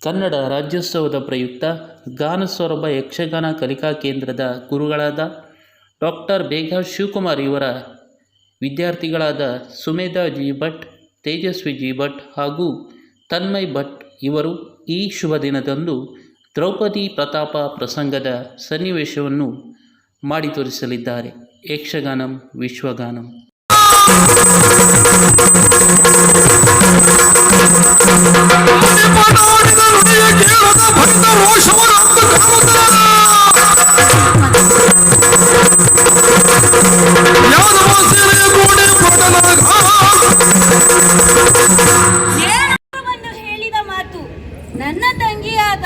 ಕನ್ನಡ ರಾಜ್ಯೋತ್ಸವದ ಪ್ರಯುಕ್ತ ಗಾನಸೌರಭ ಯಕ್ಷಗಾನ ಕಲಿಕಾ ಕೇಂದ್ರದ ಗುರುಗಳಾದ ಡಾಕ್ಟರ್ ಬೇಗ ಶಿವಕುಮಾರ್ ಇವರ ವಿದ್ಯಾರ್ಥಿಗಳಾದ ಸುಮೇಧಾ ಜಿ ಭಟ್, ತೇಜಸ್ವಿ ಜಿ ಭಟ್ ಹಾಗೂ ತನ್ಮಯ್ ಭಟ್ ಇವರು ಈ ಶುಭ ದಿನದಂದು ದ್ರೌಪದಿ ಪ್ರತಾಪ ಪ್ರಸಂಗದ ಸನ್ನಿವೇಶವನ್ನು ಮಾಡಿ ತೋರಿಸಲಿದ್ದಾರೆ. ಯಕ್ಷಗಾನಂ ವಿಶ್ವಗಾನಂ. ಹೇಳಿದ ಮಾತು ನನ್ನ ತಂಗಿಯಾದ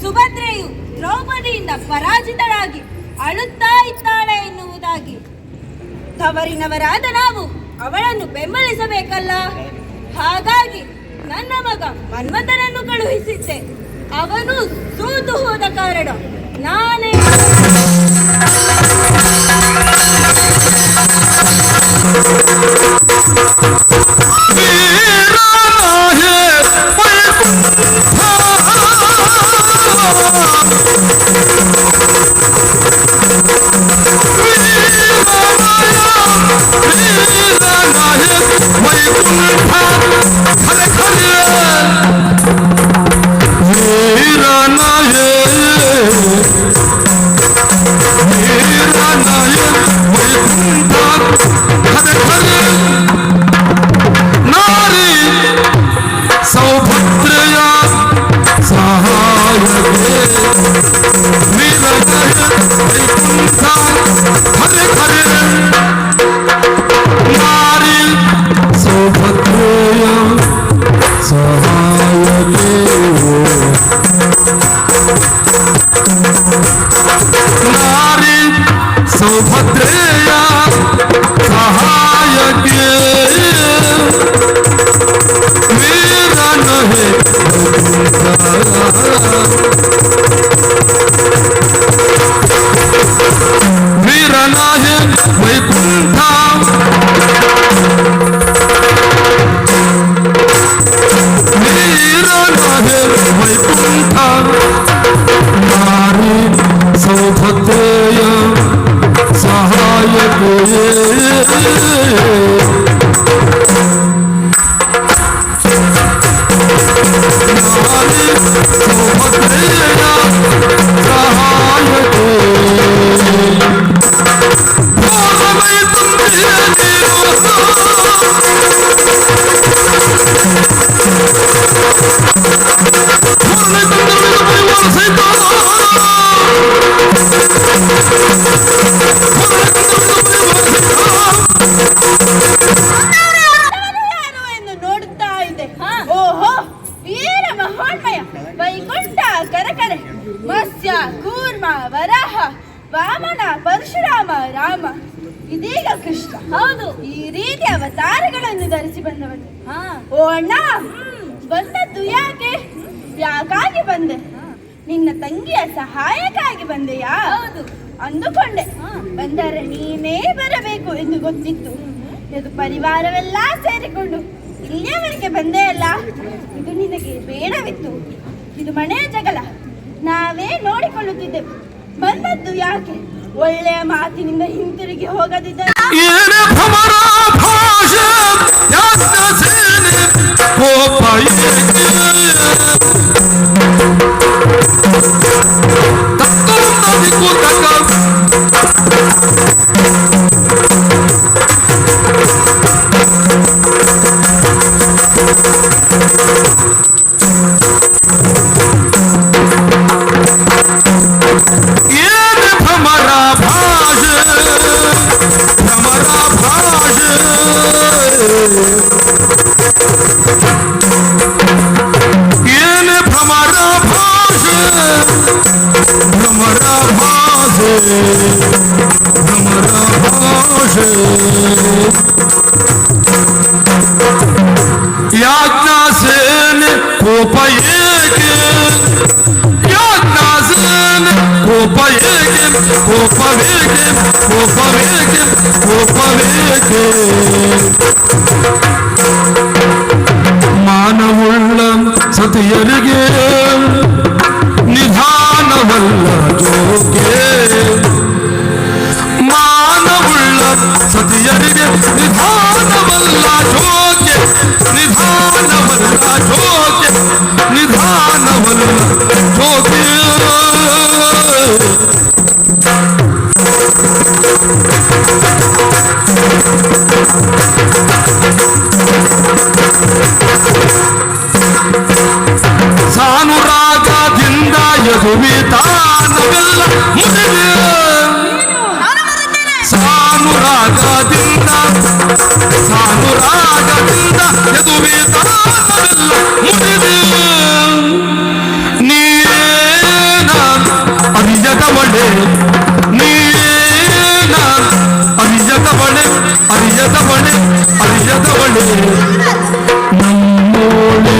ಸುಭದ್ರೆಯು ದ್ರೌಪದಿಯಿಂದ ಪರಾಜಿತಳಾಗಿ ಅಳುತ್ತಾ ಇದ್ದಾಳೆ ಎನ್ನುವುದಾಗಿ ತವರಿನವರಾದ ನಾವು ಅವಳನ್ನು ಬೆಂಬಲಿಸಬೇಕಲ್ಲ. ಹಾಗಾಗಿ ನನ್ನ ಮಗ ಮನ್ಮಥನನ್ನು ಕಳುಹಿಸಿದ್ದೆ. ಅವನು ಸೋತು ಹೋದ ಕಾರಣ ನಾನೇ ವಾಮನ, ಪರಶುರಾಮ, ರಾಮ, ಇದೀಗ ಕೃಷ್ಣ. ಹೌದು, ಈ ರೀತಿ ಅವತಾರಗಳನ್ನು ಧರಿಸಿ ಬಂದವನು. ಓ ಅಣ್ಣ, ಬಂದದ್ದು ಯಾಕೆ? ಯಾಕಾಗಿ ಬಂದೆ? ನಿನ್ನ ತಂಗಿಯ ಸಹಾಯಕ್ಕಾಗಿ ಬಂದೆಯಾ? ಹೌದು ಅಂದುಕೊಂಡೆ. ಬಂದರೆ ನೀನೇ ಬರಬೇಕು ಎಂದು ಗೊತ್ತಿತ್ತು. ಇದು ಪರಿವಾರವೆಲ್ಲ ಸೇರಿಕೊಂಡು ಇಲ್ಲಿಯವರೆಗೆ ಬಂದೆ ಅಲ್ಲ. ಇದು ನಿನಗೆ ಬೇಡವಿತ್ತು. ಇದು ಮನೆಯ ಜಗಳ, ನಾವೇ ನೋಡಿಕೊಳ್ಳುತ್ತಿದ್ದೆವು. ಬಂದದ್ದು ಯಾಕೆ? ಒಳ್ಳೆಯ ಮಾತಿನಿಂದ ಹಿಂತಿರುಗಿ ಹೋಗದಿದ್ದರೆ याज्ञासेन कोपयेगे याज्ञासेन कोपयेगे कोपवेगे कोपवेगे कोपवेगे मानवुल्ल ಸತಿಯರಿಗೆ ನಿಧಾನವಲ್ಲ ಜೋಕೆ ಮಾನವುಳ್ಳ ಸತಿಯರಿಗೆ ನಿಧಾನವಲ್ಲ ಜೋಕೆ ನಿಧಾನವಲ್ಲ ಜೋಕೆ ನಿಧಾನವಲ್ಲ ಜೋಕೆ ಸಾನುರಾಗದಿಂದ ಯದುವಿತಾನವೆಲ್ಲ ಮುರಿದೆ ಸಾನುರಾಗದಿಂದ ಯದುವಿತಾನವೆಲ್ಲ ಮುರಿದೆ ನೀನ ಅರಿಯದವಳೆ ನೀನ ಅರಿಯದವಳೆ ಅರಿಯದವಳೆ ಅರಿಯದವಳೆ ನಮ್ಮೋಳೆ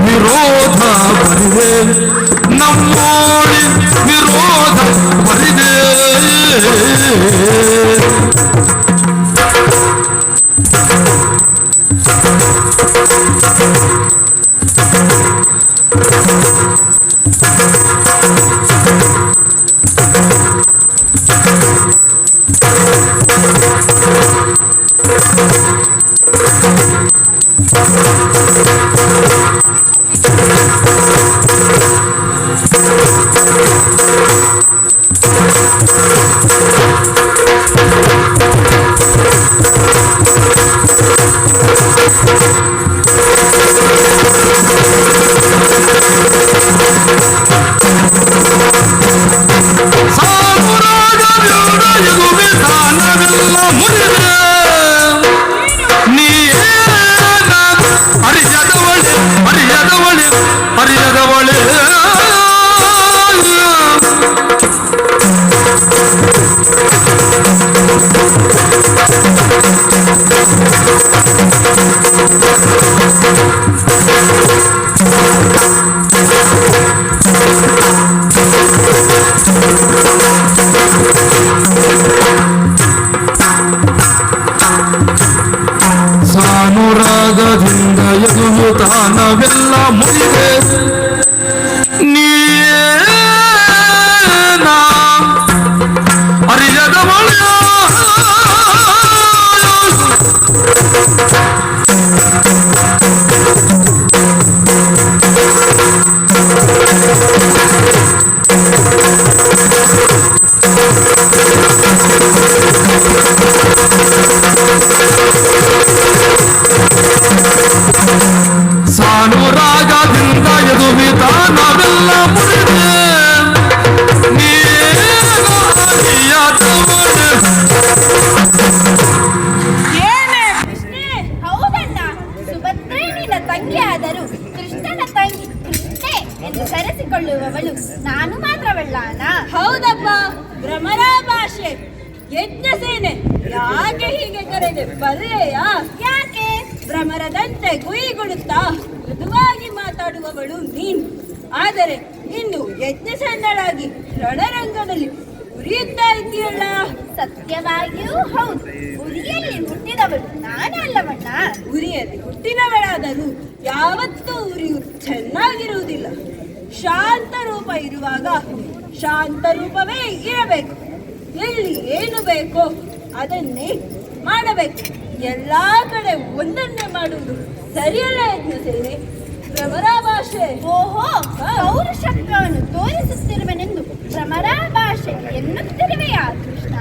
ವಿರೋಧ ಬರಿದೆ ನಮ್ಮೋಳಿ ವಿರೋಧ ಬರಿದೆ ಸಾನುರಾಗದಿಂದ ಯದುವಿತಾನವೆಲ್ಲ ಮುರಿದೆ ನೀನ ಅರಿಯದವಳ ಸಾನುರಾಗದಿಂದ ಯದುವಿತಾನವೆಲ್ಲ ಮುರಿದೆ ಹೌದಣ್ಣ, ಸುಭದ್ರೆ ನಿನ್ನ ತಂಗಿಯಾದರೂ ಕೃಷ್ಣನ ತಂಗಿ ಕೃಷ್ಣೆ ಎಂದು ಕರೆಸಿಕೊಳ್ಳುವವಳು ನಾನು ಮಾತ್ರವಲ್ಲ ಅಣ್ಣ. ಹೌದಪ್ಪ, ಭ್ರಮರ ಭಾಷೆ ಯಜ್ಞ ಸೇನೆ ಯಾಕೆ ಹೀಗೆ ಕರೆದೆ ಬಲ್ಲೆಯಾ? ಯಾಕೆ? ಭ್ರಮರದಂತೆ ಗುಯಿಗುಡುತ್ತಾ ಮೃದುವಾಗಿ ಮಾತಾಡುವವಳು ನೀನು. ಆದರೆ ಇನ್ನು ಯಜ್ಞ ಸೇನಳಾಗಿ ರಣರಂಗದಲ್ಲಿ ಉರಿಯುತ್ತಾ ಇದ್ದೀಯಲ್ಲ. ಸತ್ಯವಾಗಿಯೂ ಹೌದು, ಉರಿಯಲ್ಲಿ ಹುಟ್ಟಿದವಳು ನಾನೇ ಅಲ್ಲವಣ್ಣ. ಉರಿಯಲ್ಲಿ ಹುಟ್ಟಿದವಳಾದರೂ ಯಾವತ್ತೂ ಉರಿಯು ಚೆನ್ನಾಗಿರುವುದಿಲ್ಲ. ಶಾಂತ ರೂಪ ಇರುವಾಗ ಶಾಂತ ರೂಪವೇ ಇರಬೇಕು. ಎಲ್ಲಿ ಏನು ಬೇಕೋ ಅದನ್ನೇ ಮಾಡಬೇಕು. ಎಲ್ಲಾ ಕಡೆ ಒಂದನ್ನೇ ಮಾಡುವುದು ಸರಿಯಲ್ಲ ಯಜ್ಞ ಸೇನೆ. ಭ್ರಮರ ಭಾಷೆ. ಓಹೋ, ಪೌರುಷತ್ವವನ್ನು ತೋರಿಸುತ್ತಿರುವನೆಂದು ಭ್ರಮರ ಭಾಷೆ ಎನ್ನುತ್ತಿರುವೆಯಾ ಕೃಷ್ಣ?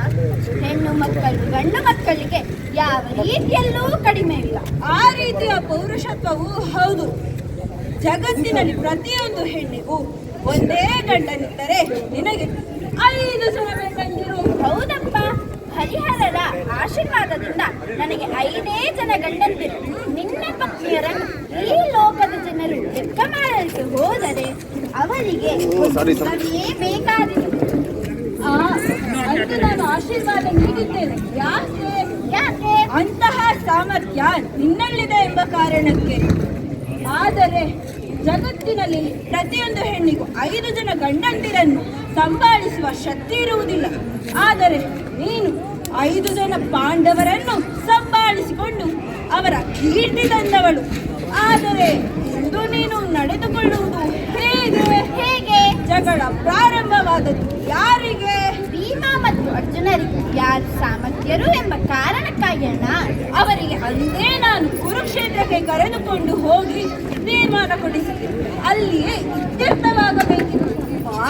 ಹೆಣ್ಣು ಮಕ್ಕಳು ಗಂಡು ಮಕ್ಕಳಿಗೆ ಯಾವ ರೀತಿಯಲ್ಲೂ ಕಡಿಮೆ ಇಲ್ಲ. ಆ ರೀತಿಯ ಪೌರುಷತ್ವವು ಹೌದು. ಜಗತ್ತಿನಲ್ಲಿ ಪ್ರತಿಯೊಂದು ಹೆಣ್ಣಿಗೂ ಒಂದೇ ಗಂಡನಿದ್ದರೆ ನಿನಗೆ 5 ಜನ ಗಂಡಂದಿರು. ಹೌದಪ್ಪ, ಹರಿಹರರ ಆಶೀರ್ವಾದದಿಂದ ನನಗೆ 5 ಜನ ಗಂಡಂದಿರು. ನಿನ್ನ ಪತ್ನಿಯರನ್ನು ಈ ಲೋಕದ ಜನರು ಲೆಕ್ಕ ಮಾಡಲಿಕ್ಕೆ ಹೋದರೆ ಅವರಿಗೆ ಮದುವೆಯೇ ಬೇಕಾದಿತ್ತು. ಅಂತೂ ನಾನು ಆಶೀರ್ವಾದ ನೀಡಿದ್ದೇನೆ. ಯಾಕೆ? ಅಂತಹ ಸಾಮರ್ಥ್ಯ ನಿನ್ನಲ್ಲಿದೆ ಎಂಬ ಕಾರಣಕ್ಕೆ. ಆದರೆ ಜಗತ್ತಿನಲ್ಲಿ ಪ್ರತಿಯೊಂದು ಹೆಣ್ಣಿಗೂ 5 ಜನ ಗಂಡಂದಿರನ್ನು ಸಂಭಾಳಿಸುವ ಶಕ್ತಿ ಇರುವುದಿಲ್ಲ. ಆದರೆ ನೀನು 5 ಜನ ಪಾಂಡವರನ್ನು ಸಂಭಾಳಿಸಿಕೊಂಡು ಅವರ ಕೀರ್ತಿ ತಂದವಳು. ಆದರೆ ಎಂದು ನೀನು ನಡೆದುಕೊಳ್ಳುವುದು ಹೇಗೆ? ಹೇಗೆ? ಜಗಳ ಪ್ರಾರಂಭವಾದದ್ದು ಯಾರಿಗೆ? ಭೀಮ ಮತ್ತು ಅರ್ಜುನರಿಗೆ ಯಾರು ಸಾಮರ್ಥ್ಯರು ಎಂಬ ಕಾರಣಕ್ಕಾಗಿ ಅಣ್ಣ. ಅವರಿಗೆ ಅಂದೇ ನಾನು ಕುರುಕ್ಷೇತ್ರಕ್ಕೆ ಕರೆದುಕೊಂಡು ಹೋಗಿ ತೀರ್ಮಾನ ಕೊಡಿಸಿದೆ. ಅಲ್ಲಿಯೇ ಇತ್ಯರ್ಥವಾಗಬೇಕಿತ್ತು.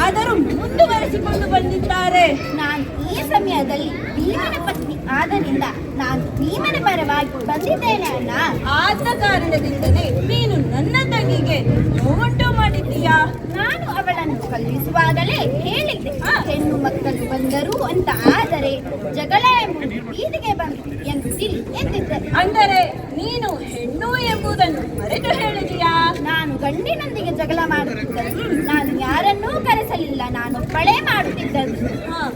ಆದರೂ ಮುಂದುವರೆಸಿಕೊಂಡು ಬಂದಿದ್ದಾರೆ. ನಾನು ಈ ಸಮಯದಲ್ಲಿ ಭೀಮನ ಪತ್ನಿ ಆದ್ದರಿಂದ ನಾನು ಭೀಮನ ಪರವಾಗಿ ಬಂದಿದ್ದೇನೆ ಅಣ್ಣ. ಆದ ಕಾರಣದಿಂದಲೇ ನೀನು ನನ್ನ ತಂಗಿಗೆ ನೋವುಂಟು ಮಾಡಿದ್ದೀಯಾ? ನಾನು ಅವಳನ್ನು ಕಳುಹಿಸುವಾಗಲೇ ಹೇಳಿದ್ದೆ, ಹೆಣ್ಣು ಮಕ್ಕಳು ಬಂದರು ಅಂತ ಆದರೆ ಜಗಳ ಎಂಬುದು ಬೀದಿಗೆ ಬಂತು ಎಂದು ತಿಳಿ ಎಂದಿದ್ದೆ. ಅಂದರೆ ನೀನು ಹೆಣ್ಣು ಎಂಬುದನ್ನು ಮರೆತು ಹೇಳಿದೀಯಾ? ನಾನು ಗಂಡಿನೊಂದಿಗೆ ಜಗಳ ಮಾಡುತ್ತಿದ್ದರು. ನಾನು ಯಾರನ್ನೂ ಕರೆಸಲಿಲ್ಲ, ನಾನು ಪಳೆ ಮಾಡುತ್ತಿದ್ದರು. ಹ.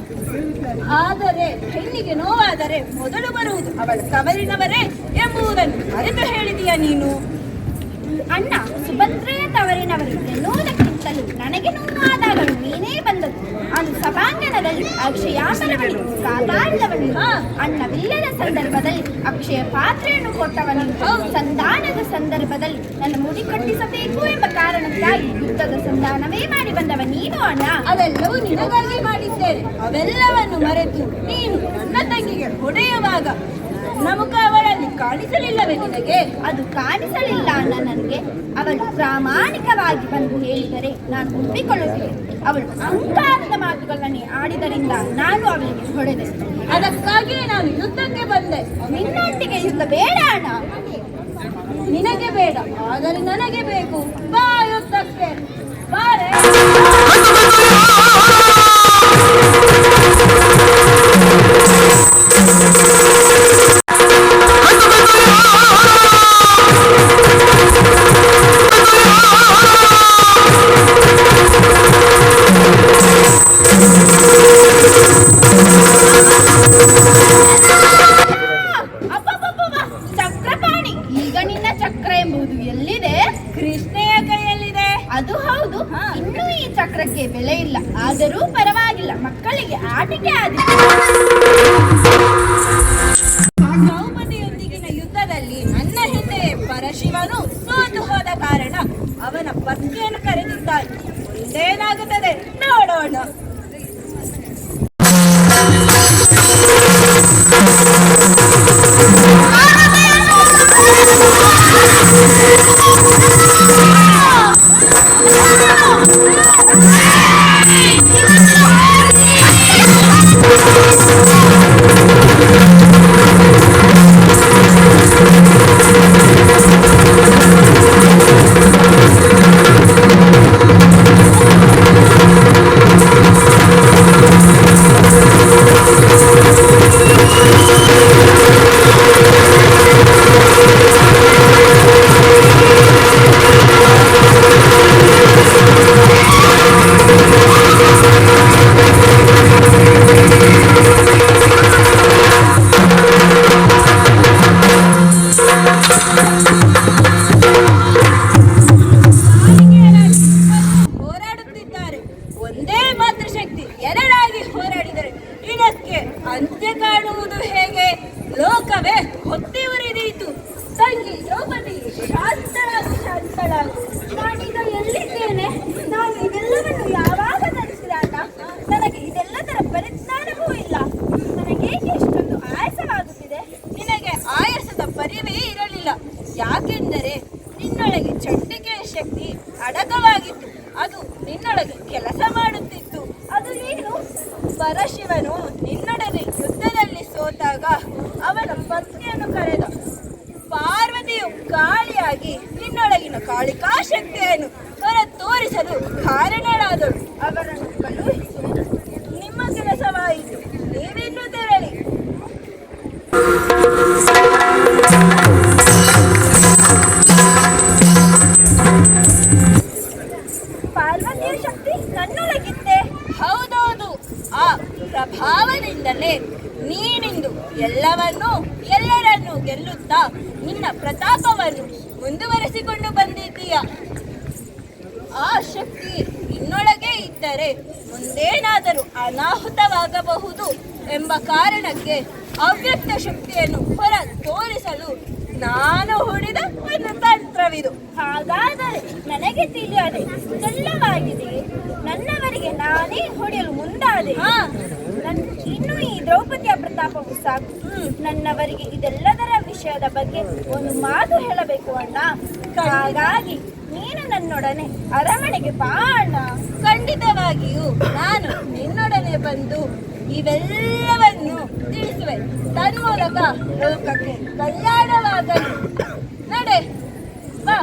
ಆದರೆ ಹೆಣ್ಣಿಗೆ ನೋವಾದರೆ ಮೊದಲು ಬರುವುದು ಅವಳ ತವರಿನವರೇ ಎಂಬುದನ್ನು ಮರೆತು ಹೇಳಿದೀಯಾ ನೀನು? ಅಣ್ಣ, ಸುಭದ್ರೆಯ ತವರಿನವರು ಎನ್ನುವುದಕ್ಕಿಂತಲೂ ನನಗೆ ನೋವಾದಾಗಲೂ ನೀನೇ ಬಂದದ್ದು. ಅದು ಸಭಾಂಗಣದಲ್ಲಿ ಅಕ್ಷಯಾಂಬರ ಬಳಿ ಕಾಪಾಡಿದವನು. ಅಣ್ಣವಿಲ್ಲದ ಸಂದರ್ಭದಲ್ಲಿ ಅಕ್ಷಯ ಪಾತ್ರೆಯನ್ನು ಕೊಟ್ಟವನು. ಸಂಧಾನದ ಸಂದರ್ಭದಲ್ಲಿ ನನ್ನ ಮುಡಿ ಕಟ್ಟಿಸಬೇಕು ಎಂಬ ಕಾರಣಕ್ಕಾಗಿ ಯುದ್ಧದ ಸಂಧಾನವೇ ಮಾಡಿ ಬಂದವ ನೀನು ಅಣ್ಣ. ಅವೆಲ್ಲವೂ ನಿನಗಾಗಿ ಮಾಡಿದ್ದೇನೆ. ಅವೆಲ್ಲವನ್ನು ಮರೆತು ನೀನು ನನ್ನ ತಂಗಿಗೆ ಹೊಡೆಯುವಾಗ ನಮಕ ಅವಳಲ್ಲಿ ಕಾಣಿಸಲಿಲ್ಲವೇ ನಿನಗೆ? ಅದು ಕಾಣಿಸಲಿಲ್ಲ ಅಣ್ಣ ನನಗೆ. ಅವಳು ಪ್ರಾಮಾಣಿಕವಾಗಿ ಬಂದು ಹೇಳಿದರೆ ನಾನು ಒಪ್ಪಿಕೊಳ್ಳುತ್ತೇನೆ. ಅವಳು ಅಹಂಕಾರದ ಮಾತುಗಳನ್ನೇ ಆಡಿದರಿಂದ ನಾನು ಅವಳಿಗೆ ಹೊಡೆದೆ. ಅದಕ್ಕಾಗಿಯೇ ನಾನು ಯುದ್ಧಕ್ಕೆ ಬಂದೆ. ನಿನ್ನೊಟ್ಟಿಗೆ ಯುದ್ಧ ಬೇಡ ಅಣ್ಣ. ನಿನಗೆ ಬೇಡ, ಆದರೆ ನನಗೆ ಬೇಕು. ಬಾ ಯುದ್ಧಕ್ಕೆ, ಬಾರೆ. ಚಕ್ರಪಾಣಿ, ಈಗ ನಿನ್ನ ಚಕ್ರ ಎಂಬುದು ಎಲ್ಲಿದೆ? ಕೃಷ್ಣೆಯ ಕೈಯಲ್ಲಿದೆ. ಅದು ಹೌದು. ಇನ್ನೂ ಈ ಚಕ್ರಕ್ಕೆ ಬೆಲೆ ಇಲ್ಲ. ಆದರೂ ಪರವಾಗಿಲ್ಲ, ಮಕ್ಕಳಿಗೆ ಆಟಿಕೆ ಆದಿತ್ತು. ದ್ರೌಪದಿಯೊಂದಿಗಿನ ಯುದ್ಧದಲ್ಲಿ ನನ್ನ ಹಿಂದೆ ಪರಶಿವನು ಸೋತು ಹೋದ ಕಾರಣ ಅವನ ಪತ್ನಿಯನ್ನು ಕರೆದಿದ್ದಾನೆ. ಮುಂದೇನಾಗುತ್ತದೆ ನೋಡೋಣ. ಹೋರಾಡುತ್ತಿದ್ದಾರೆ. ಒಂದೇ ಮಾತ್ರ ಶಕ್ತಿ ಎರಡಾಗಿ ಹೋರಾಡಿದರೆ ಇದಕ್ಕೆ ಅಂತ್ಯ ಕಾಣುವುದು ಹೇಗೆ? ಲೋಕವೇ ಹೊತ್ತಿ ಉರಿದೀತು. ತಂಗಿ ದ್ರೌಪದಿ, ಶಾಂತಳಾಗು, ಶಾಂತಳಾಗು. ನಾನೀಗ ಎಲ್ಲಿದ್ದೇನೆ? ನಾನು ಇದೆಲ್ಲವನ್ನು ಯಾವಾಗ ತರಿಸಿದಾಗ ನನಗೆ ಇದೆಲ್ಲದರ ಪರಿಜ್ಞಾನವೂ ಇಲ್ಲ. ನನಗೆ ಎಷ್ಟೊಂದು ಆಯಾಸವಾಗುತ್ತಿದೆ. ನಿನಗೆ ಆಯಾಸದ ಪರಿವೇ ಇರಲಿಲ್ಲ. ಯಾಕೆಂದರೆ ನಿನ್ನೊಳಗೆ ಚಂಡಿಕೆಯ ಶಕ್ತಿ ಅಡಕವಾಗಿತ್ತು. ಅದು ನಿನ್ನೊಳಗೆ ಕೆಲಸ ಮಾಡುತ್ತಿತ್ತು. ಅದು ಏನು? ಪರಶಿವನು ನಿನ್ನೊಡನೆ ಯುದ್ಧದಲ್ಲಿ ಸೋತಾಗ ಅವನ ಪತ್ನಿಯನ್ನು ಕರೆದ. ಪಾರ್ವತಿಯು ಕಾಳಿಯಾಗಿ ನಿನ್ನೊಳಗಿನ ಕಾಳಿಕಾ ಶಕ್ತಿಯನ್ನು ಹೊರ ತೋರಿಸಲು ಕಾರಣಳಾದಳು. ಅವರನ್ನು ಕಳುಹಿಸು. ನಿಮ್ಮ ಕೆಲಸವಾಯಿತು. ನೀವಿನ್ನು ತೆರಳಿ. ಪಾರ್ವತಿಯ ಶಕ್ತಿ ನನ್ನೊಳಗಿತ್ತೆ. ಹೌದೌದು. ಆ ಪ್ರಭಾವದಿಂದಲೇ ನೀನಿಂದು ಎಲ್ಲರನ್ನೂ ಗೆಲ್ಲುತ್ತಾ ನಿನ್ನ ಪ್ರತಾಪವನ್ನು ಮುಂದುವರೆಸಿಕೊಂಡು ಬಂದಿದ್ದೀಯ. ಆ ಶಕ್ತಿ ನಿನ್ನೊಳಗೆ ಇದ್ದರೆ ಮುಂದೇನಾದರೂ ಅನಾಹುತವಾಗಬಹುದು ಎಂಬ ಕಾರಣಕ್ಕೆ ಅವ್ಯಕ್ತ ಶಕ್ತಿಯನ್ನು ಹೊರ ತೋರಿಸಲು ನಾನು ಹೂಡಿದ ಒಂದು ತಂತ್ರವಿದು. ಹಾಗಾದರೆ ನನಗೆ ತಿಳಿಯದೆ ಇದೆಲ್ಲವಾಗಿದೆ. ನನ್ನವರಿಗೆ ನಾನೇ ಹೊಡೆಯಲು ಮುಂದಾದೆ. ಇನ್ನು ಈ ದ್ರೌಪದಿಯ ಪ್ರತಾಪವು ಸಾಕು. ನನ್ನವರಿಗೆ ಇದೆಲ್ಲದರ ವಿಷಯದ ಬಗ್ಗೆ ಒಂದು ಮಾತು ಹೇಳಬೇಕು ಅಣ್ಣ. ಹಾಗಾಗಿ ನೀನು ನನ್ನೊಡನೆ ಅರಮನೆಗೆ ಬಾ ಅಣ್ಣ. ಖಂಡಿತವಾಗಿಯೂ ನಾನು ನಿನ್ನೊಡನೆ ಬಂದು ಇವೆಲ್ಲವನ್ನು ತಿಳಿಸುವೆ. ತನ್ಮೂಲಕ ಲೋಕಕ್ಕೆ ಕಲ್ಯಾಣವಾಗಲಿ. ನಡೆ ಬಾ.